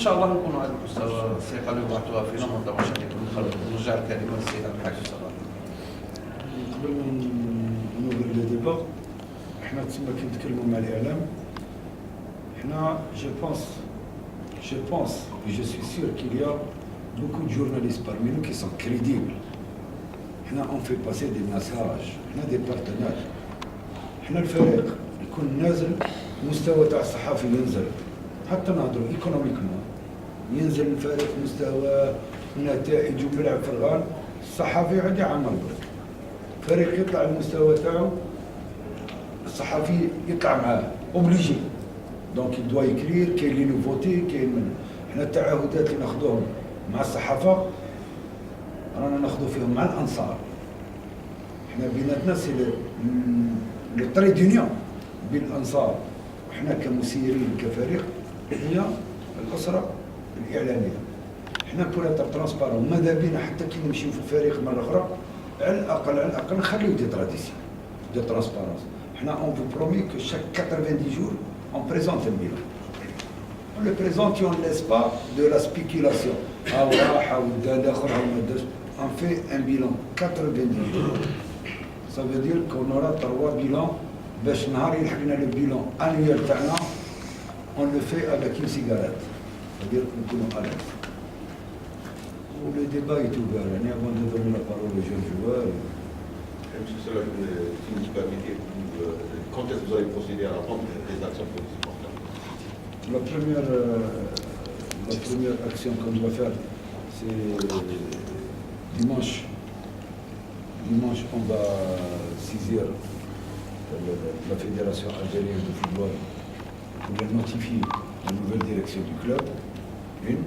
شاء الله نكونوا على المستوى الثقه اللي وضعتوها فينا ما نضيعوش عليكم. نرجع الكلمه للسيد عبد الحاج صباح. قبل ما نوفر لو ديبا، حنا تما كي نتكلموا مع الاعلام، حنا جو بونس et je suis sûr qu'il y a beaucoup de journalistes parmi nous qui sont crédibles. حنا on fait passer des messages، حنا des partenaires. حنا الفريق يكون نازل مستوى تاع الصحافي ينزل، حتى نهضروا ايكونوميكمون ينزل الفريق مستوى النتائج ويلعب في الغال، الصحافي عندي عمل برك. فريق يطلع المستوى تاعو، الصحفي يطلع معاه اوبليجي. دونك يدوا يكرير، كاين لي نوفوتي، كاين من حنا التعهدات اللي ناخذوهم مع الصحافه رانا ناخذو فيهم مع الانصار. حنا بيناتنا سي لو طري دونيون بين الانصار، وحنا كمسيرين كفريق هي الاسره الاعلاميه. حنا بور اتر ترونسبارون، ماذا بينا حتى كي نمشيو في الفريق مره اخرى على الاقل نخليو دي تراديسيون دو ترانسبارونس. حنا اون فو برومي كو شاك 90 جور اون بريزونت البيلان. On le présente et on ne laisse pas de la spéculation. Ah on fait un bilan 90 jours. Ça veut dire qu'on aura 3 bilans. باش نهار يلحقنا le bilan annuel تاعنا on le fait avec une cigarette. C'est-à-dire نكونوا à l'aise. Le débat est ouvert. Avant de donner la parole aux jeunes joueurs. Monsieur Sola, si vous me permettez, quand est-ce que vous allez procéder à la vente des actions pour les supporters? La première action qu'on doit faire, c'est dimanche. Dimanche, on va saisir la Fédération algérienne de football pour leur notifier la nouvelle direction du club. Une.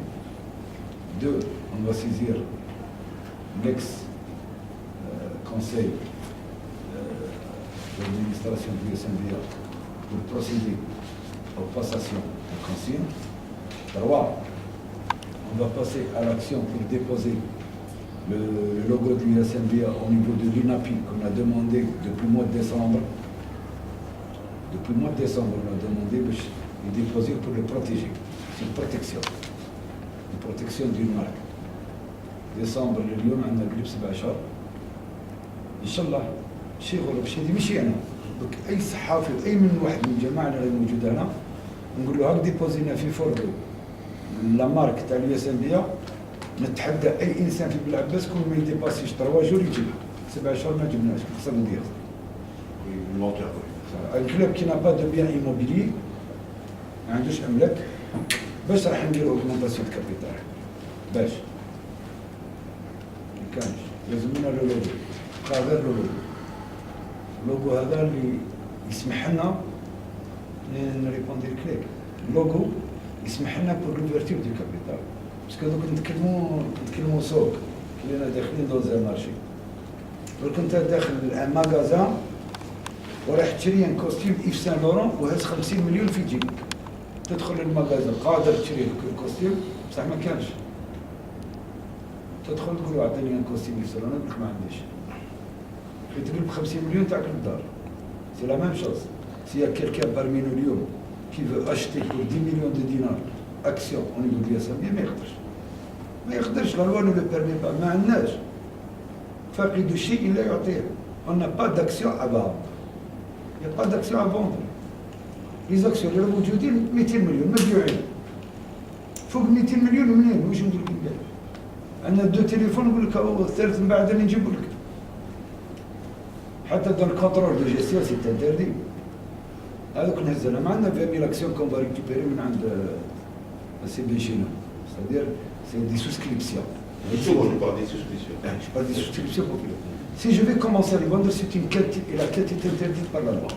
Deux, on va saisir l'ex-conseil de l'administration du SNBA pour procéder aux passations de consigne. Trois, on va passer à l'action pour déposer le logo du SNBA au niveau de l'UNAPI qu'on a demandé depuis le mois de décembre. Depuis le mois de décembre, on a demandé de déposer pour le protéger. C'est une protection. Une protection d'une marque. ديسمبر لليوم عندنا قريب 7 شهور ان شاء الله شي يغلب شي دي ماشي انا دوك اي صحافي واي من واحد من جماعنا اللي موجود هنا نقول له هاك ديبوزينا في فوردو لا مارك تاع اليو اس ام بي، نتحدى اي انسان في بلعباس كون ما يديباسيش 3 جور يجيبها. 7 شهور ما جبناش خصنا ندير الكلوب كي نا با دو بيان ايموبيلي ما عندوش املاك باش راح نديرو اوغمونطاسيون دو كابيتال باش كانش لازمنا له لوجو غير له اللوجو هذا اللي يسمح لنا نريبوندي الكليك. اللوجو يسمح لنا بور لوفيرتير دو كابيتال باسكو دوك نتكلموا سوق كلنا داخلين دون زي مارشي. دوك انت داخل ان ماغازان وراح تشري ان كوستيم ايف سان لورون وهز 50 مليون في جيبك. تدخل الماغازان قادر تشري الكوستيم بصح ما كانش. تدخل تقول اعطيني ان كوستيم يفسر انا نقول لك ما عنديش. كي تقول ب 50 مليون تاكل الدار. سي لا ميم شوز. سي يا كيلكان بارمي نو اليوم كي فو اشتي بور 10 مليون دو دينار اكسيون او نيفو ديال سامبيا ما يقدرش. ما يقدرش لا لوا نو لو بيرمي با ما عندناش. فاقد الشيء لا يعطيه. On n'a pas d'action à vendre. Il n'y a pas d'action à vendre. Les actions اللي موجودين 200 مليون مبيوعين. فوق 200 مليون منين؟ واش ندير لك بها؟ عندنا 2 تليفون نقول لك الثالث من بعد اللي نجيبو لك. حتى دون الكونترول دو جيستيون سي انتردي. هذوك نهزنا ما عندنا 20 اكسيون كون فا ريكوبيري من عند سي بي شينا. C'est-à-dire c'est des souscriptions. Je parle des souscriptions. Je parle des souscriptions populaires. Si je vais commencer à les vendre, c'est une quête et la quête est interdite par la loi.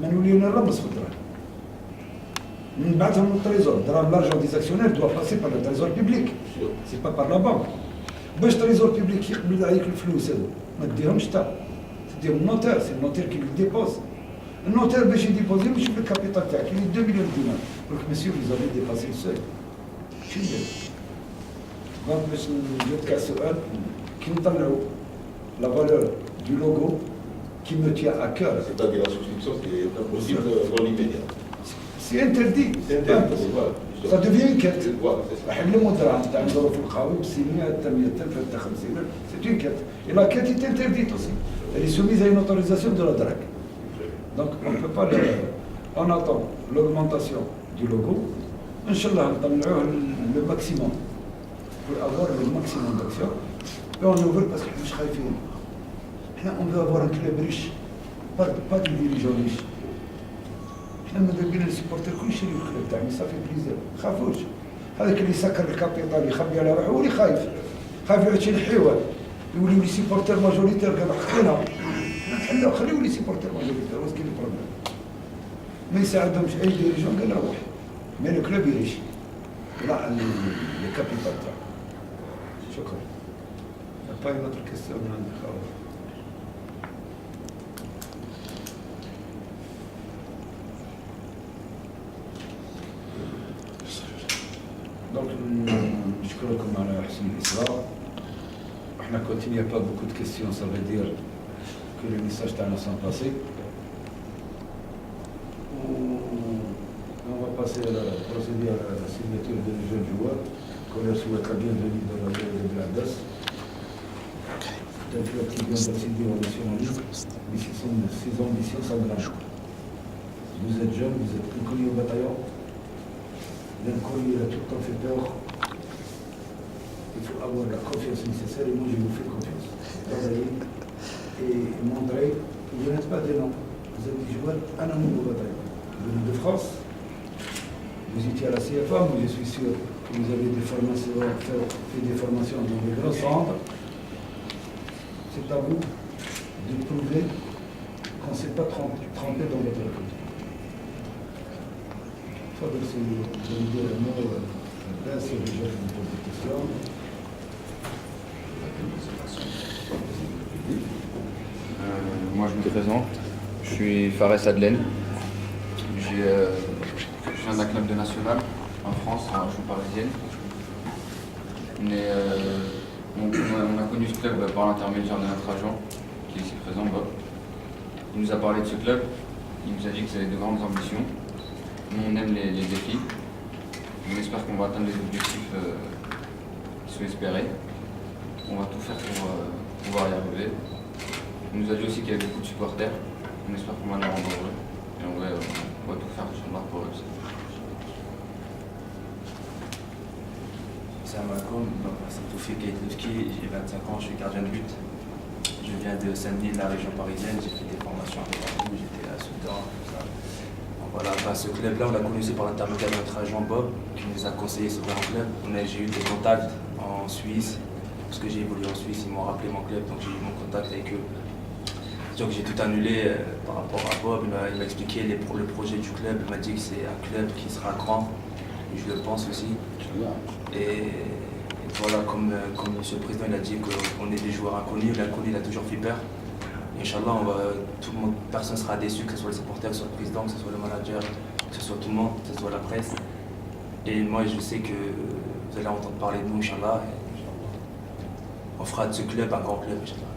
ما نوليو نرمس في الدراهم. نبعثهم للتريزور، دراهم لارجون ديز اكسيونير دوا باسي بار لو تريزور بيبليك. سي با بار لا بانك. باش تريزور بيبليك يقبل عليك الفلوس هذو ما تديرهمش انت. تديرهم النوتير، سي النوتير كي ديبوز. النوتير باش يديبوزي يشوف الكابيتال تاعك اللي 2 مليون دينار. يقول لك مسيو فيزافي ديباسي السوي. شنو ندير؟ دونك باش نجاوبك على السؤال كي نطلعوا لا فالور دو لوغو qui me tient à cœur. C'est-à-dire la souscription, c'est impossible dans l'immédiat. C'est interdit. C'est interdit, voilà. Ça devient une quête. Voilà, c'est ça. حل المدرعة تاع الظروف القوي ب 600 حتى 100 حتى 50 c'est une quête. Et la quête est interdite aussi. Elle est soumise à une autorisation de la DRAC. Donc on ne peut pas le... On attend l'augmentation du logo. Inch'Allah, نطلعوه le maximum pour avoir le maximum d'action. Et on ouvre parce que مش خايفين. On veut avoir un club riche, pas des dirigeants riches. لما بين السبورتر كل شيء الكلوب تاعي صافي بليزير خافوش هذاك اللي سكر الكابيتال يخبي على روحه هو اللي خايف يعود شي الحيوان يوليو لي سيبورتر ماجوريتير كاع حقنا نحلو خليو لي سيبورتر ماجوريتير واش كاين البروبليم ما يساعدهمش اي ديريجون قال روح مي لو كلوب يعيش يراعي الكابيتال تاعو شكرا با une autre question من عندك خاوي Donc, نشكركم على حسن الإصرار. احنا quand il n'y a pas beaucoup de questions, ça veut dire que les messages تاعنا sont passés. On va passer à la procédure à la signature des jeunes joueurs. Qu'on leur souhaite la bienvenue dans la ville de Grandas. C'est un club qui vient d'accéder au nationalisme, mais ses ambitions s'agrandissent. Vous êtes jeunes, vous êtes inconnus au bataillon. L'inconnu, il a tout le temps fait peur. Il faut avoir la confiance nécessaire et moi je vous fais confiance. Travailler et montrer que vous n'êtes pas des noms. Vous êtes des joueurs à un nouveau bataillon. Vous venez de France, vous étiez à la CFA, mais je suis sûr que vous avez fait des formations dans les grands centres. C'est à vous de prouver qu'on ne s'est pas trompé dans votre recrutement. تفضل سيدي ندير امور الناس اللي جات من الكومبيتيسيون. Moi je me présente, je suis Fares Adlen, je viens d'un club de national en France, en région parisienne. On a connu ce club par l'intermédiaire de notre agent qui est ici présent, Bob. Il nous a parlé de ce club, il nous a dit que ça avait de grandes ambitions. Nous, on aime les défis. On espère qu'on va atteindre les objectifs qui sont espérés. On va tout faire pour pouvoir y arriver. Il nous a dit aussi qu'il y avait beaucoup de supporters. On espère qu'on va les rendre heureux. Et on va tout faire pour eux aussi. Salam alaikum, c'est Toufik Aïtlouski, j'ai 25 ans, je suis gardien de but. Je viens de Saint-Denis, de la région parisienne, j'ai fait des formations un peu partout, j'étais à Soudan, tout ça. Voilà, ce club-là, on l'a connu par l'intermédiaire de notre agent Bob, qui nous a conseillé ce grand club. J'ai eu des contacts en Suisse, parce que j'ai évolué en Suisse, ils m'ont rappelé mon club, donc j'ai eu mon contact avec eux. Donc j'ai tout annulé par rapport à Bob, il m'a expliqué le projet du club, il m'a dit que c'est un club qui sera grand, et je le pense aussi. Et voilà, comme M. le Président il a dit qu'on est des joueurs inconnus, l'inconnu il a toujours fait peur. Inch'Allah, tout le monde, personne ne sera déçu, que ce soit le supporter, que ce soit le président, que ce soit le manager, que ce soit tout le monde, que ce soit la presse. Et moi, je sais que vous allez entendre parler de nous, Inch'Allah. On fera de ce club un grand club, Inch'Allah.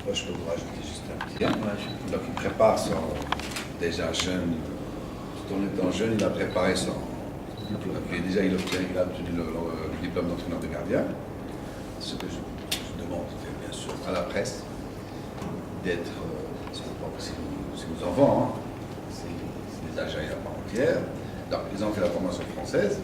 Moi, je peux vous rajouter juste un petit rien. Donc, il prépare déjà jeune, tout en étant jeune, il a préparé son. Et déjà, il a obtenu le diplôme d'entraîneur de gardien. Ce que je demande, bien sûr, à la presse, d'être, si nous en vend, hein, c'est des agents à part entière. Donc, ils ont fait la formation française.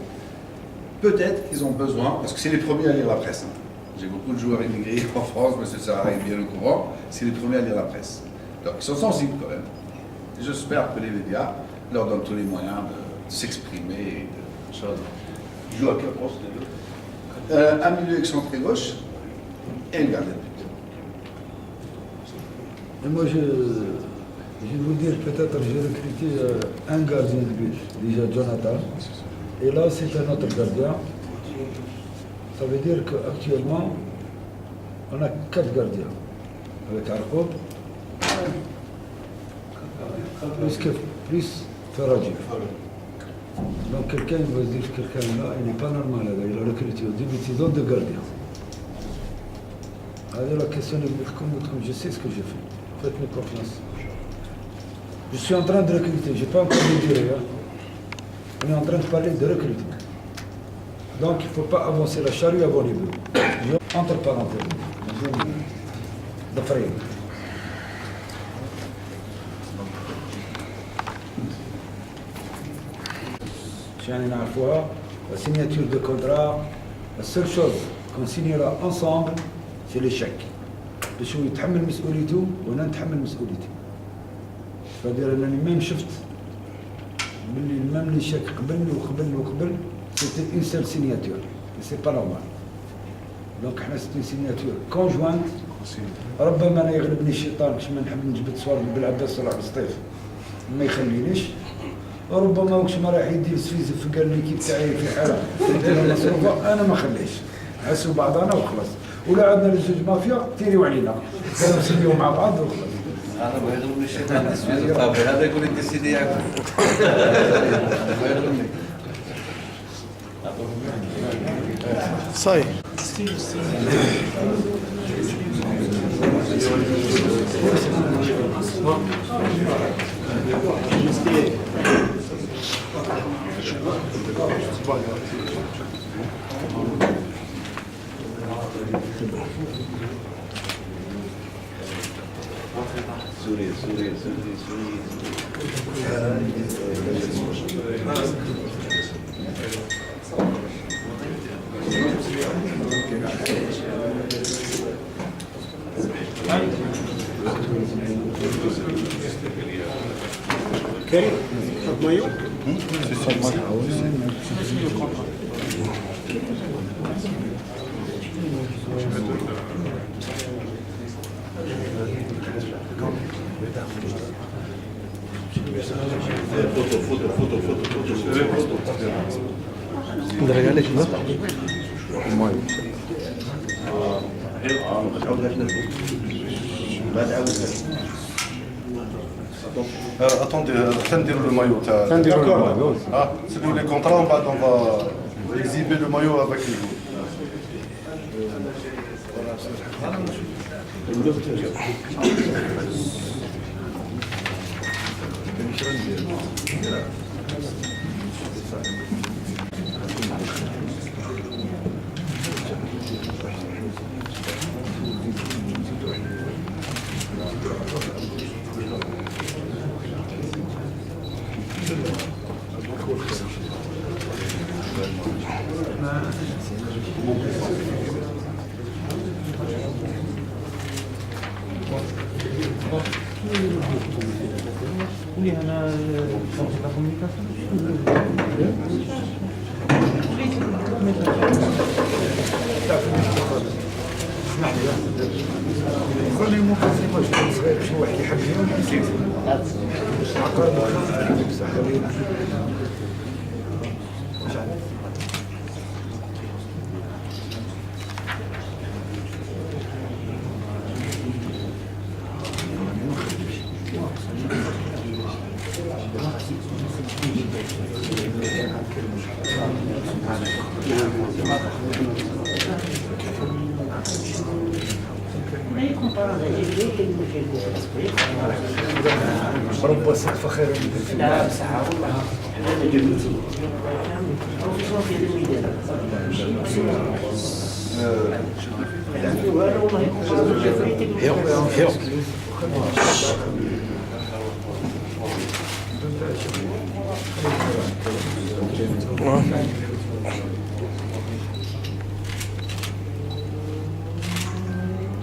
Peut-être qu'ils ont besoin, parce que c'est les premiers à lire la presse. Hein. J'ai beaucoup de joueurs immigrés en France, M. Sarah est bien au courant, c'est les premiers à lire la presse. Donc, ils sont sensibles quand même. Et j'espère que les médias leur donnent tous les moyens de s'exprimer et de. Il joue à quel poste un milieu excentré gauche et un gardien de but. Et moi, je vais vous dire, peut-être j'ai recruté un gardien de but, déjà Jonathan. Et là, c'est un autre gardien. Ça veut dire qu'actuellement, on a 4 gardiens. Avec Arqob, plus Faradji. Donc quelqu'un va se dire que quelqu'un là, il n'est pas normal, il a recruté au début de saison 2 gardiens. هذه لا كيسيون اللي قلت لكم جو سي سكو جو في فاتني كونفيونس جو سوي ان تران دو ريكروتي جي با انكور دي ديري on est en train de parler de recrutement donc il ne faut pas avancer la charrue avant les bœufs entre parenthèses ضفرين يعني نعرفوها la signature de contrat la seule chose qu'on signera ensemble c'est les chèques باش هو يتحمل مسؤوليته وانا نتحمل مسؤوليتي فدير انني ميم شفت باللي ميم لي شيك قبل سيتي اون سيل سينياتور سي با نورمال دونك حنا سيتي اون سينياتور كونجوانت ربما انا يغلبني الشيطان باش ما نحب نجبد صور بالعباس صلاح السطيف ما يخلينيش ربما وقت ما راح يدير سفيز في قال ليكيب تاعي في حاله ندير مصروفه انا ما خليش نحسوا بعضنا وخلاص ولا عندنا لي زوج مافيا تيريو علينا نسميو مع بعض وخلاص انا بغيت نقول الشيطان السويس الطابع هذا يقول انت سيدي ياكل صحيح سوري كريم حط مايو ندرج عليك Attendez, tendez-le le maillot. Ah, c'est pour les contrats, on va exhiber le maillot avec les vous. كل يوم ممكن صغير شي واحد يحب فيهم عقارب بصح رب سقف خير لا بصحة والله حنا جبتي بروفيسور في هذا الميدان يعني والله والله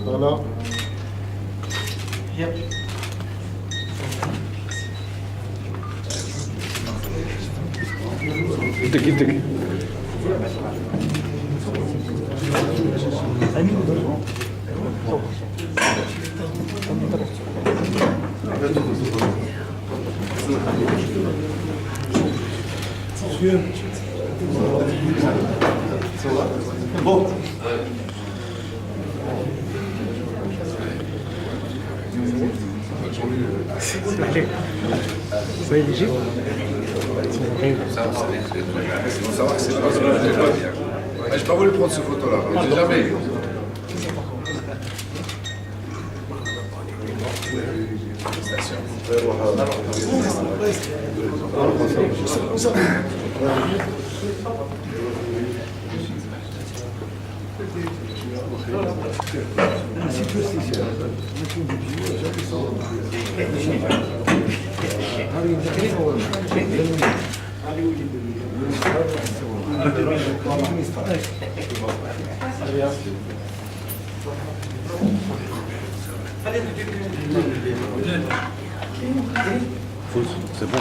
voilà يدك Bon. Oui, léger. Je n'ai pas voulu prendre ce photo-là, on ne sait jamais. Félicitations. C'est bon.